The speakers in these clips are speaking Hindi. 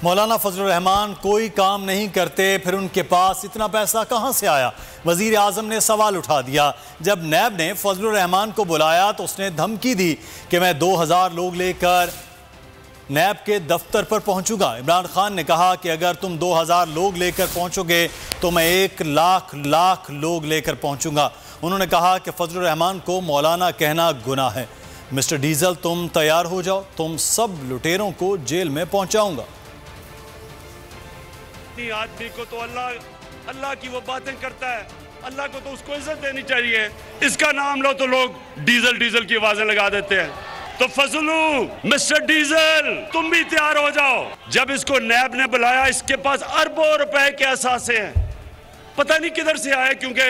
मौलाना फजलुर रहमान कोई काम नहीं करते, फिर उनके पास इतना पैसा कहां से आया? वजीर आजम ने सवाल उठा दिया। जब नैब ने फजलुर रहमान को बुलाया तो उसने धमकी दी कि मैं 2000 लोग लेकर नैब के दफ्तर पर पहुंचूंगा। इमरान खान ने कहा कि अगर तुम 2000 लोग लेकर पहुंचोगे तो मैं 1 लाख लोग लेकर पहुंचूंगा। उन्होंने कहा कि फजलुर रहमान को मौलाना कहना गुनाह है। मिस्टर डीजल, तुम तैयार हो जाओ, तुम सब लुटेरों को जेल में पहुंचाऊंगा। आदमी को तो अल्लाह की वो बातें करता है, अल्लाह को तो उसको इज्जत देनी चाहिए। इसका नाम लो तो लोग डीजल की आवाजें लगा देते हैं। तो फजलू, मिस्टर डीजल, तुम भी तैयार हो जाओ। जब इसको नैब ने बुलाया, इसके पास अरबों रुपए के असासे हैं, पता नहीं किधर से आए, क्योंकि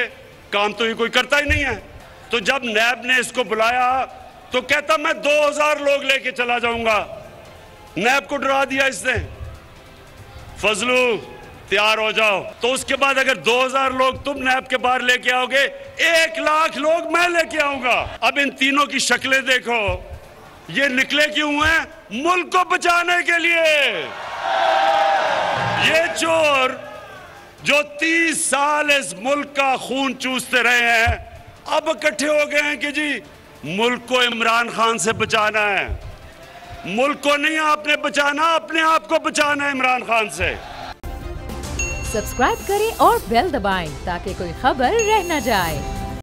काम तो ये कोई करता ही नहीं है। तो जब नैब ने इसको बुलाया तो कहता मैं 2000 लोग लेके चला जाऊंगा। नैब को डरा दिया इसने। फजलू, तैयार हो जाओ। तो उसके बाद अगर 2000 लोग तुम नैब के बाहर लेके आओगे, 1 लाख लोग मैं लेके आऊंगा। अब इन तीनों की शक्लें देखो, ये निकले क्यों हैं? मुल्क को बचाने के लिए। ये चोर जो 30 साल इस मुल्क का खून चूसते रहे हैं, अब इकट्ठे हो गए हैं कि जी मुल्क को इमरान खान से बचाना है। मुल्क को नहीं आपने बचाना, अपने आप को बचाना है इमरान खान से। सब्सक्राइब करें और बेल दबाएं ताकि कोई खबर रह न जाए।